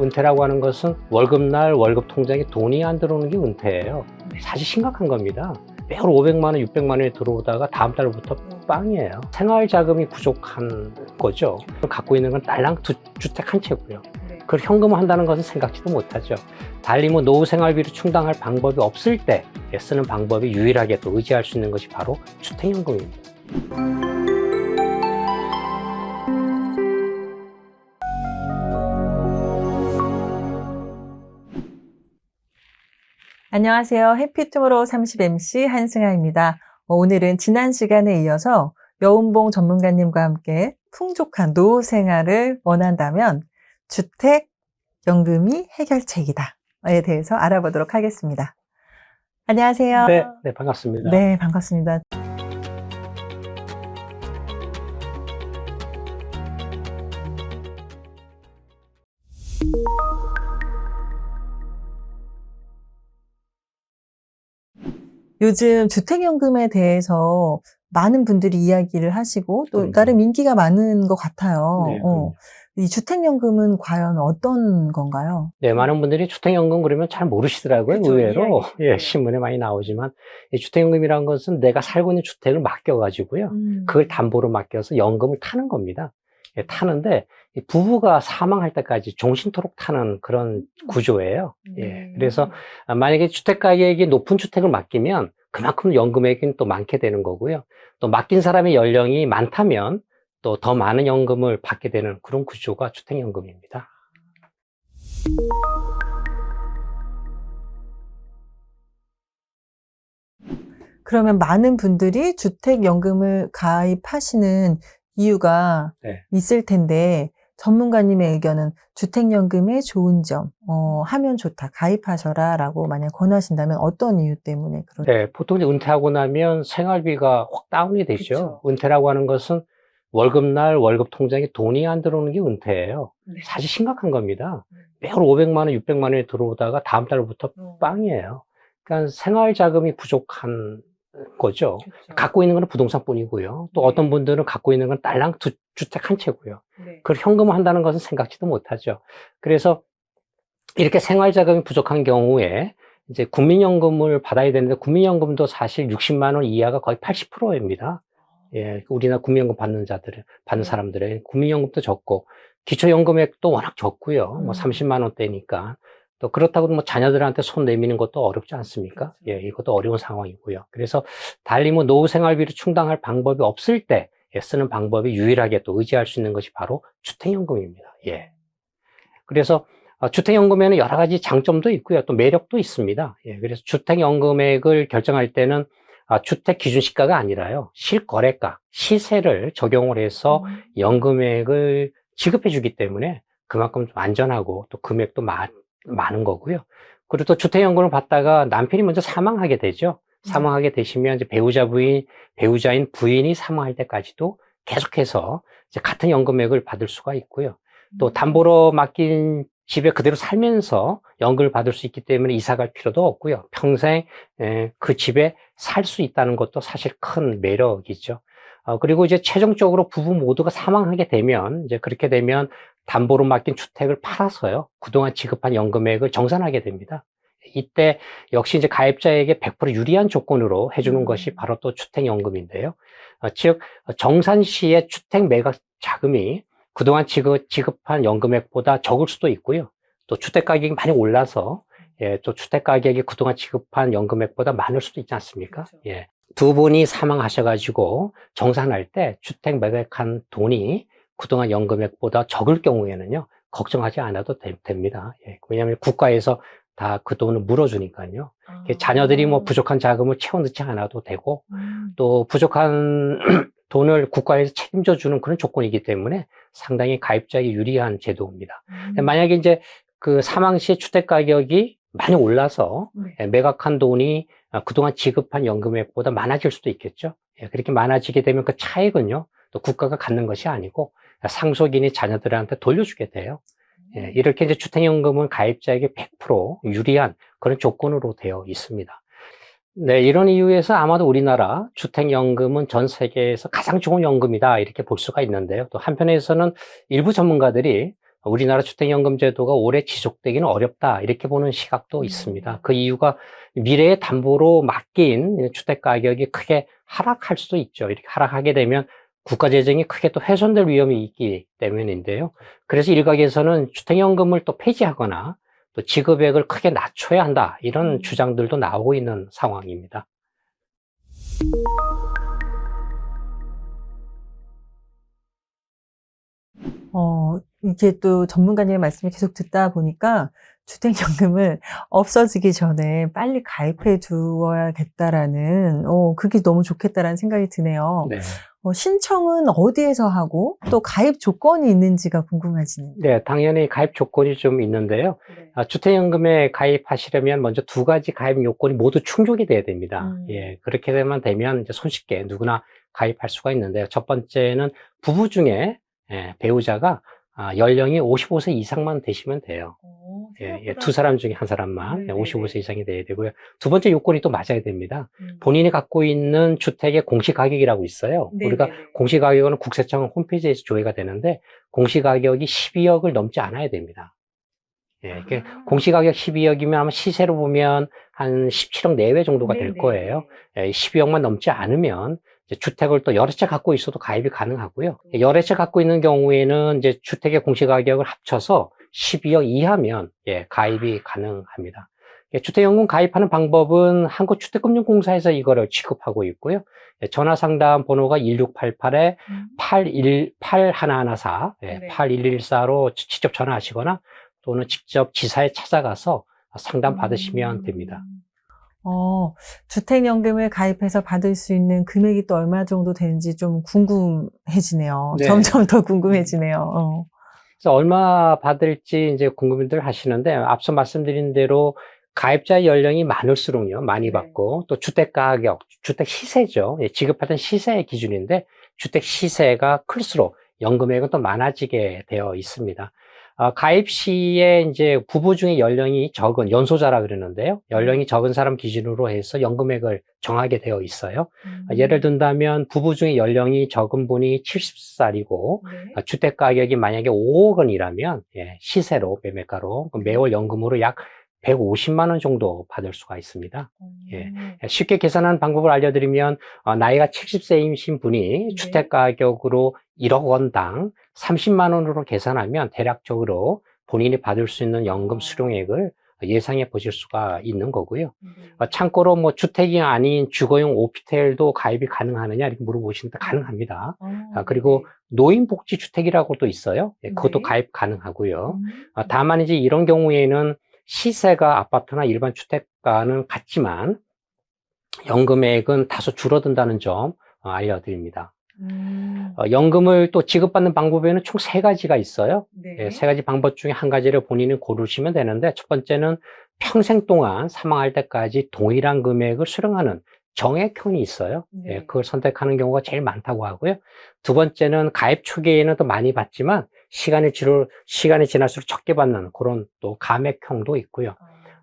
은퇴라고 하는 것은 월급날 월급 통장에 돈이 안 들어오는 게 은퇴예요. 사실 심각한 겁니다. 매월 500만 원, 600만 원이 들어오다가 다음 달부터 빵이에요. 생활 자금이 부족한 거죠. 갖고 있는 건 딸랑 두 주택 한 채고요. 그걸 현금화 한다는 것은 생각지도 못하죠. 달리 노후 생활비를 충당할 방법이 없을 때 쓰는 방법이 유일하게 또 의지할 수 있는 것이 바로 주택연금입니다. 안녕하세요. 해피투모로우 30MC 한승아입니다. 오늘은 지난 시간에 이어서 여운봉 전문가님과 함께 풍족한 노후 생활을 원한다면 주택연금이 해결책이다에 대해서 알아보도록 하겠습니다. 안녕하세요. 네, 반갑습니다. 네, 반갑습니다. 요즘 주택연금에 대해서 많은 분들이 이야기를 하시고 또 나름 인기가 많은 것 같아요. 네, 이 주택연금은 과연 어떤 건가요? 네, 많은 분들이 주택연금 그러면 잘 모르시더라고요. 그쵸, 의외로. 이야기. 예, 신문에 많이 나오지만 이 주택연금이라는 것은 내가 살고 있는 주택을 맡겨가지고요. 그걸 담보로 맡겨서 연금을 타는 겁니다. 예, 타는데 이 부부가 사망할 때까지 종신토록 타는 그런 구조예요. 예, 그래서 만약에 주택 가격이 높은 주택을 맡기면 그만큼 연금액은 또 많게 되는 거고요. 또 맡긴 사람의 연령이 많다면 또 더 많은 연금을 받게 되는 그런 구조가 주택연금입니다. 그러면 많은 분들이 주택연금을 가입하시는 이유가 네. 있을 텐데 전문가님의 의견은 주택연금의 좋은 점, 하면 좋다, 가입하셔라 라고 만약 권하신다면 어떤 이유 때문에 그런? 네, 보통 이제 은퇴하고 나면 생활비가 확 다운이 되죠. 그쵸. 은퇴라고 하는 것은 월급날 월급 통장에 돈이 안 들어오는 게 은퇴예요. 사실 심각한 겁니다. 매월 500만 원, 600만 원이 들어오다가 다음 달부터 빵이에요. 그러니까 생활 자금이 부족한 거죠. 그쵸. 갖고 있는 건 부동산뿐이고요. 또 어떤 분들은 갖고 있는 건 딸랑 두 주택 한 채고요. 그걸 현금화 한다는 것은 생각지도 못하죠. 그래서 이렇게 생활 자금이 부족한 경우에 이제 국민연금을 받아야 되는데 국민연금도 사실 60만 원 이하가 거의 80%입니다. 예, 우리나라 국민연금 받는 사람들의 국민연금도 적고 기초연금액도 워낙 적고요. 30만 원대니까. 또 그렇다고 자녀들한테 손 내미는 것도 어렵지 않습니까? 예, 이것도 어려운 상황이고요. 그래서 달리 노후 생활비를 충당할 방법이 없을 때 쓰는 방법이 유일하게 또 의지할 수 있는 것이 바로 주택연금입니다. 예. 그래서 주택연금에는 여러 가지 장점도 있고요. 또 매력도 있습니다. 예, 그래서 주택연금액을 결정할 때는 주택 기준시가가 아니라요. 실거래가, 시세를 적용을 해서 연금액을 지급해 주기 때문에 그만큼 좀 안전하고 또 금액도 많은 거고요. 그리고 또 주택연금을 받다가 남편이 먼저 사망하게 되죠. 사망하게 되시면 이제 배우자인 부인이 사망할 때까지도 계속해서 이제 같은 연금액을 받을 수가 있고요. 또 담보로 맡긴 집에 그대로 살면서 연금을 받을 수 있기 때문에 이사 갈 필요도 없고요. 평생 그 집에 살 수 있다는 것도 사실 큰 매력이죠. 그리고 이제 최종적으로 부부 모두가 사망하게 되면 이제 그렇게 되면 담보로 맡긴 주택을 팔아서요. 그동안 지급한 연금액을 정산하게 됩니다. 이때 역시 이제 가입자에게 100% 유리한 조건으로 해주는 것이 바로 또 주택연금인데요. 즉 정산 시에 주택 매각 자금이 그동안 지급한 연금액보다 적을 수도 있고요. 또 주택 가격이 많이 올라서 또 주택 가격이 그동안 지급한 연금액보다 많을 수도 있지 않습니까? 그렇죠. 예. 두 분이 사망하셔가지고 정산할 때 주택 매각한 돈이 그동안 연금액보다 적을 경우에는요, 걱정하지 않아도 됩니다. 예. 왜냐하면 국가에서 다 그 돈을 물어주니까요. 자녀들이 부족한 자금을 채워 넣지 않아도 되고, 또 부족한 돈을 국가에서 책임져 주는 그런 조건이기 때문에 상당히 가입자에게 유리한 제도입니다. 만약에 이제 그 사망 시에 주택 가격이 많이 올라서 매각한 돈이 그동안 지급한 연금액보다 많아질 수도 있겠죠. 그렇게 많아지게 되면 그 차액은요, 또 국가가 갖는 것이 아니고 상속인이 자녀들한테 돌려주게 돼요. 이렇게 이제 주택연금은 가입자에게 100% 유리한 그런 조건으로 되어 있습니다. 네, 이런 이유에서 아마도 우리나라 주택연금은 전 세계에서 가장 좋은 연금이다 이렇게 볼 수가 있는데요. 또 한편에서는 일부 전문가들이 우리나라 주택연금 제도가 오래 지속되기는 어렵다 이렇게 보는 시각도 있습니다. 그 이유가 미래의 담보로 맡긴 주택가격이 크게 하락할 수도 있죠. 이렇게 하락하게 되면 국가재정이 크게 또 훼손될 위험이 있기 때문인데요. 그래서 일각에서는 주택연금을 또 폐지하거나 또 지급액을 크게 낮춰야 한다 이런 주장들도 나오고 있는 상황입니다. 이게 또 전문가님의 말씀을 계속 듣다 보니까 주택연금을 없어지기 전에 빨리 가입해 두어야겠다라는, 그게 너무 좋겠다라는 생각이 드네요. 네. 신청은 어디에서 하고 또 가입 조건이 있는지가 궁금해지네요. 네, 당연히 가입 조건이 좀 있는데요. 네. 주택연금에 가입하시려면 먼저 두 가지 가입 요건이 모두 충족이 돼야 됩니다. 예, 그렇게 되면 이제 손쉽게 누구나 가입할 수가 있는데요. 첫 번째는 부부 중에 배우자가 연령이 55세 이상만 되시면 돼요. 두 사람 중에 한 사람만 55세 이상이 돼야 되고요. 두 번째 요건이 또 맞아야 됩니다. 본인이 갖고 있는 주택의 공시가격이라고 있어요. 우리가 공시가격은 국세청 홈페이지에서 조회가 되는데 공시가격이 12억을 넘지 않아야 됩니다. 공시가격 12억이면 아마 시세로 보면 한 17억 내외 정도가 될 거예요. 12억만 넘지 않으면 주택을 또 여러 채 갖고 있어도 가입이 가능하고요. 여러 채 갖고 있는 경우에는 이제 주택의 공시가격을 합쳐서 12억 이하면 가입이 가능합니다. 주택연금 가입하는 방법은 한국주택금융공사에서 이거를 취급하고 있고요. 전화상담 번호가 1688-8114, 8114로 직접 전화하시거나 또는 직접 지사에 찾아가서 상담 받으시면 됩니다. 주택연금을 가입해서 받을 수 있는 금액이 또 얼마 정도 되는지 좀 궁금해지네요. 네. 점점 더 궁금해지네요. 그래서 얼마 받을지 이제 궁금들 하시는데 앞서 말씀드린 대로 가입자 연령이 많을수록요, 많이 받고 또 주택 가격, 주택 시세죠. 지급하던 시세의 기준인데 주택 시세가 클수록 연금액은 또 많아지게 되어 있습니다. 가입 시에 이제 부부 중에 연령이 적은 연소자라 그러는데요. 연령이 적은 사람 기준으로 해서 연금액을 정하게 되어 있어요. 예를 든다면 부부 중에 연령이 적은 분이 70살이고 주택 가격이 만약에 5억 원이라면 시세로 매매가로 매월 연금으로 약 150만 원 정도 받을 수가 있습니다. 쉽게 계산하는 방법을 알려드리면 나이가 70세이신 분이 주택 가격으로 1억 원당 30만 원으로 계산하면 대략적으로 본인이 받을 수 있는 연금 수령액을 예상해 보실 수가 있는 거고요. 참고로 뭐 주택이 아닌 주거용 오피스텔도 가입이 가능하느냐 이렇게 물어보시는데 가능합니다. 그리고 노인복지주택이라고도 있어요. 그것도 가입 가능하고요. 다만 이제 이런 경우에는 시세가 아파트나 일반 주택가는 같지만 연금액은 다소 줄어든다는 점 알려드립니다. 연금을 또 지급받는 방법에는 총 3가지가 있어요. 3가지 방법 중에 한 가지를 본인이 고르시면 되는데 첫 번째는 평생 동안 사망할 때까지 동일한 금액을 수령하는 정액형이 있어요. 그걸 선택하는 경우가 제일 많다고 하고요. 두 번째는 가입 초기에는 또 많이 받지만 시간이 지날수록 적게 받는 그런 또 감액형도 있고요.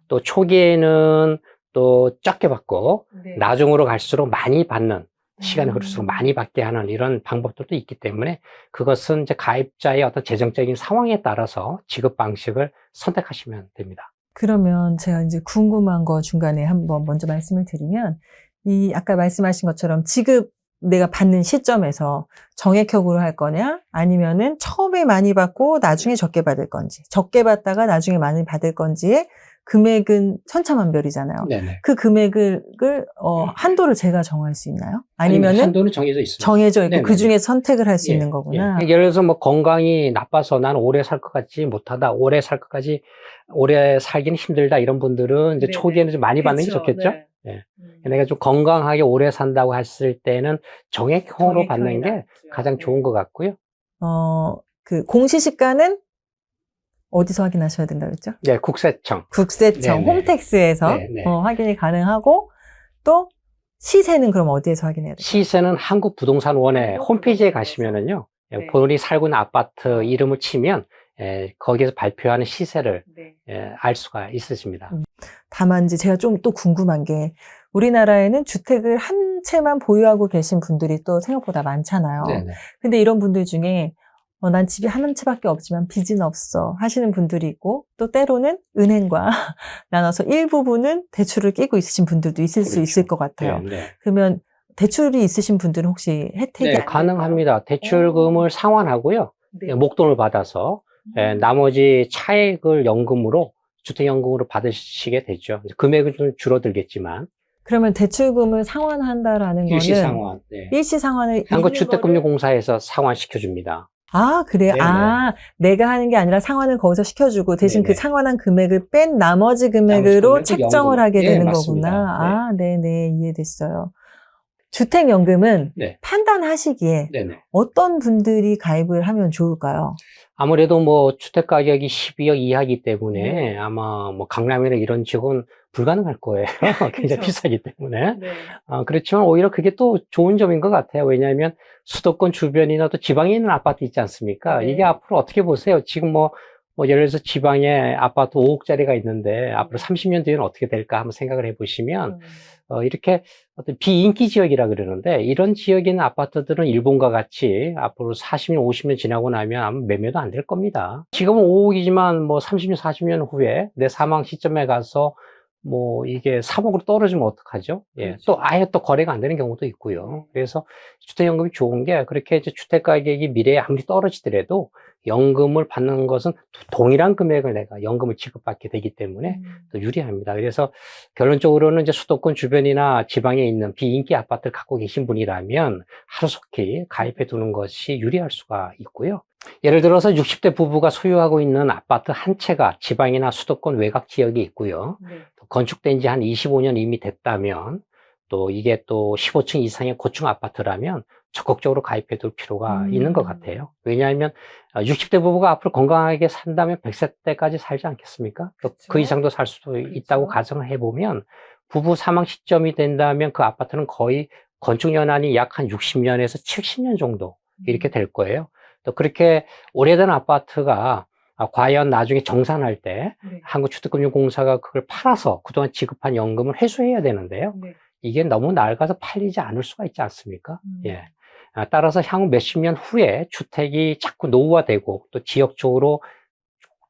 또 초기에는 또 적게 받고 나중으로 갈수록 많이 받는 시간이 흐를수록 많이 받게 하는 이런 방법들도 있기 때문에 그것은 이제 가입자의 어떤 재정적인 상황에 따라서 지급 방식을 선택하시면 됩니다. 그러면 제가 이제 궁금한 거 중간에 한번 먼저 말씀을 드리면 아까 말씀하신 것처럼 지급 내가 받는 시점에서 정액형으로 할 거냐 아니면은 처음에 많이 받고 나중에 적게 받을 건지 적게 받다가 나중에 많이 받을 건지의 금액은 천차만별이잖아요. 네네. 그 금액을 한도를 제가 정할 수 있나요? 아니면은 한도는 정해져 있습니다. 정해져 있고 네네. 그 중에 선택을 할 수 있는 거구나. 예를 들어서 뭐 건강이 나빠서 난 오래 살 것 같지 못하다, 오래 살기는 힘들다 이런 분들은 이제 초기에는 좀 많이 받는 게 좋겠죠. 내가 좀 건강하게 오래 산다고 했을 때는 정액형으로 받는 게 가장 좋은 것 같고요. 그 공시지가는 어디서 확인하셔야 된다고 했죠? 네, 국세청, 네네. 홈택스에서 확인이 가능하고 또 시세는 그럼 어디에서 확인해야 돼요? 시세는 한국부동산원의 홈페이지에 가시면은요, 본인이 살고 있는 아파트 이름을 치면 거기에서 발표하는 시세를 알 수가 있으십니다. 다만 이제 제가 좀 또 궁금한 게 우리나라에는 주택을 한 채만 보유하고 계신 분들이 또 생각보다 많잖아요. 근데 이런 분들 중에 난 집이 한 채밖에 없지만 빚은 없어 하시는 분들이 있고, 또 때로는 은행과 나눠서 일부분은 대출을 끼고 있으신 분들도 있을 수 그렇죠. 있을 것 같아요. 네, 네. 그러면 대출이 있으신 분들은 혹시 혜택이 네, 안 가능합니다. 대출금을 상환하고요. 될까요? 네. 목돈을 받아서 나머지 차액을 연금으로, 주택연금으로 받으시게 되죠. 금액은 좀 줄어들겠지만. 그러면 대출금을 상환한다라는 거는 일시상환. 네. 일시상환을 한국주택금융공사에서 상환시켜줍니다. 아, 그래요? 네네. 아, 내가 하는 게 아니라 상환을 거기서 시켜주고 대신 그 네네. 상환한 금액을 뺀 나머지 금액으로 금액을 책정을 연금. 하게 네, 되는 맞습니다. 거구나. 네. 아, 네네. 이해됐어요. 주택연금은 네. 판단하시기에 네네. 어떤 분들이 가입을 하면 좋을까요? 아무래도 뭐 주택가격이 12억 이하이기 때문에 네. 아마 뭐 강남이나 이런 지역은 불가능할 거예요. 굉장히 그쵸. 비싸기 때문에. 네. 그렇지만 오히려 그게 또 좋은 점인 것 같아요. 왜냐하면 수도권 주변이나 또 지방에 있는 아파트 있지 않습니까? 네. 이게 앞으로 어떻게 보세요? 지금 뭐 예를 들어서 지방에 아파트 5억짜리가 있는데 앞으로 30년 뒤에는 어떻게 될까 한번 생각을 해보시면 이렇게 어떤 비인기 지역이라 그러는데 이런 지역에 있는 아파트들은 일본과 같이 앞으로 40년, 50년 지나고 나면 아마 매매도 안 될 겁니다. 지금은 5억이지만 뭐 30년, 40년 후에 내 사망 시점에 가서 뭐 이게 3억으로 떨어지면 어떡하죠? 예. 그렇죠. 또 아예 또 거래가 안 되는 경우도 있고요. 그래서 주택연금이 좋은 게 그렇게 이제 주택 가격이 미래에 아무리 떨어지더라도 연금을 받는 것은 동일한 금액을 내가 연금을 지급받게 되기 때문에 또 유리합니다. 그래서 결론적으로는 이제 수도권 주변이나 지방에 있는 비인기 아파트를 갖고 계신 분이라면 하루속히 가입해 두는 것이 유리할 수가 있고요. 예를 들어서 60대 부부가 소유하고 있는 아파트 한 채가 지방이나 수도권 외곽 지역에 있고요. 네. 건축된 지 한 25년 이미 됐다면 또 이게 또 15층 이상의 고층 아파트라면 적극적으로 가입해 둘 필요가 있는 것 같아요. 왜냐하면 60대 부부가 앞으로 건강하게 산다면 100세 때까지 살지 않겠습니까? 또 그 이상도 살 수도 있다고 가정을 해보면 부부 사망 시점이 된다면 그 아파트는 거의 건축 연한이 약 한 60년에서 70년 정도 이렇게 될 거예요. 또 그렇게 오래된 아파트가 과연 나중에 정산할 때 한국주택금융공사가 그걸 팔아서 그동안 지급한 연금을 회수해야 되는데요. 이게 너무 낡아서 팔리지 않을 수가 있지 않습니까? 예. 따라서 향후 몇십 년 후에 주택이 자꾸 노후화되고 또 지역적으로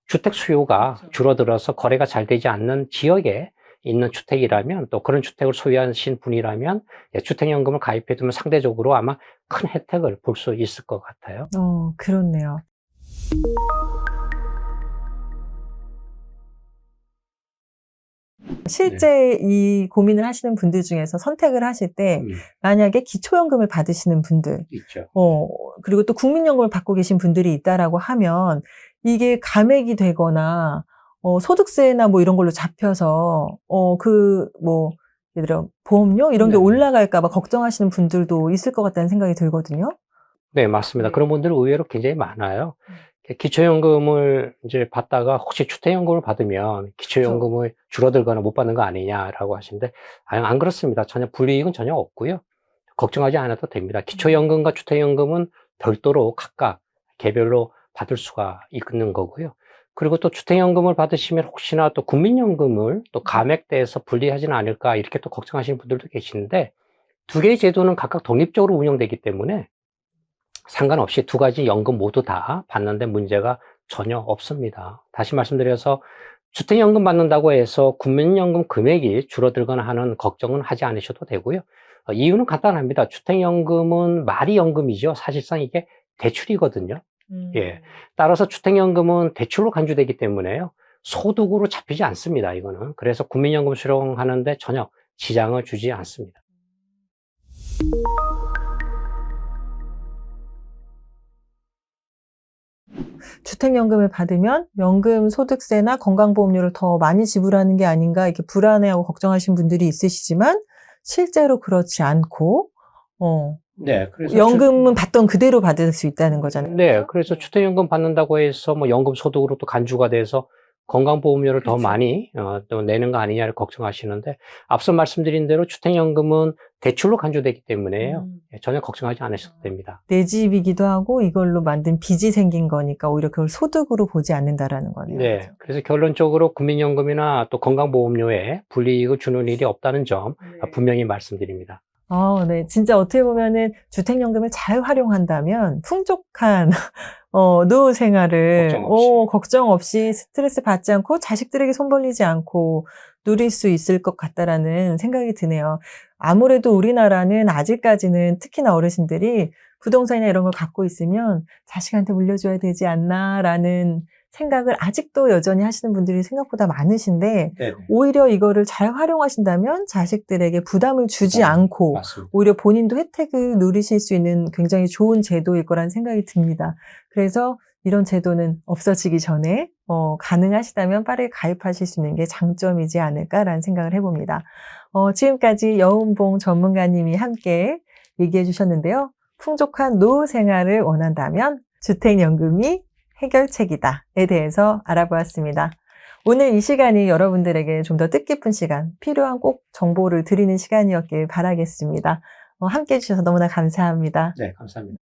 주택 수요가 줄어들어서 거래가 잘 되지 않는 지역에 있는 주택이라면 또 그런 주택을 소유하신 분이라면 주택연금을 가입해두면 상대적으로 아마 큰 혜택을 볼 수 있을 것 같아요. 그렇네요. 실제 이 고민을 하시는 분들 중에서 선택을 하실 때 만약에 기초연금을 받으시는 분들 있죠. 그리고 또 국민연금을 받고 계신 분들이 있다라고 하면 이게 감액이 되거나 소득세나 뭐 이런 걸로 잡혀서 예를 들어 보험료 이런 게 올라갈까 봐 걱정하시는 분들도 있을 것 같다는 생각이 들거든요. 네, 맞습니다. 그런 분들은 의외로 굉장히 많아요. 기초연금을 이제 받다가 혹시 주택연금을 받으면 기초연금을 줄어들거나 못 받는 거 아니냐라고 하시는데 안 그렇습니다. 전혀 불이익은 전혀 없고요. 걱정하지 않아도 됩니다. 기초연금과 주택연금은 별도로 각각 개별로 받을 수가 있는 거고요. 그리고 또 주택연금을 받으시면 혹시나 또 국민연금을 또 감액돼서 불리하지는 않을까 이렇게 또 걱정하시는 분들도 계시는데 두 개의 제도는 각각 독립적으로 운영되기 때문에 상관없이 두 가지 연금 모두 다 받는데 문제가 전혀 없습니다. 다시 말씀드려서 주택연금 받는다고 해서 국민연금 금액이 줄어들거나 하는 걱정은 하지 않으셔도 되고요. 이유는 간단합니다. 주택연금은 말이 연금이죠. 사실상 이게 대출이거든요. 예. 따라서 주택연금은 대출로 간주되기 때문에요. 소득으로 잡히지 않습니다. 이거는. 그래서 국민연금 수령하는데 전혀 지장을 주지 않습니다. 주택연금을 받으면 연금 소득세나 건강보험료를 더 많이 지불하는 게 아닌가 이렇게 불안해하고 걱정하시는 분들이 있으시지만 실제로 그렇지 않고 네, 그래서 연금은 받던 그대로 받을 수 있다는 거잖아요. 네, 그래서 주택연금 받는다고 해서 뭐 연금 소득으로 또 간주가 돼서 건강보험료를 더 많이 또 내는 거 아니냐를 걱정하시는데 앞서 말씀드린 대로 주택연금은 대출로 간주되기 때문에요. 전혀 걱정하지 않으셔도 됩니다. 내 집이기도 하고 이걸로 만든 빚이 생긴 거니까 오히려 그걸 소득으로 보지 않는다라는 거네요. 네, 그렇죠? 그래서 결론적으로 국민연금이나 또 건강보험료에 불이익을 주는 일이 없다는 점 분명히 말씀드립니다. 네. 진짜 어떻게 보면은 주택연금을 잘 활용한다면 풍족한 노후 생활을 걱정 없이 스트레스 받지 않고 자식들에게 손 벌리지 않고 누릴 수 있을 것 같다라는 생각이 드네요. 아무래도 우리나라는 아직까지는 특히나 어르신들이 부동산이나 이런 걸 갖고 있으면 자식한테 물려줘야 되지 않나라는 생각을 아직도 여전히 하시는 분들이 생각보다 많으신데 네네. 오히려 이거를 잘 활용하신다면 자식들에게 부담을 주지 않고 맞습니다. 오히려 본인도 혜택을 누리실 수 있는 굉장히 좋은 제도일 거라는 생각이 듭니다. 그래서 이런 제도는 없어지기 전에 가능하시다면 빠르게 가입하실 수 있는 게 장점이지 않을까라는 생각을 해봅니다. 지금까지 여운봉 전문가님이 함께 얘기해 주셨는데요. 풍족한 노후 생활을 원한다면 주택연금이 해결책이다에 대해서 알아보았습니다. 오늘 이 시간이 여러분들에게 좀 더 뜻깊은 시간, 필요한 꼭 정보를 드리는 시간이었길 바라겠습니다. 함께 해주셔서 너무나 감사합니다. 네, 감사합니다.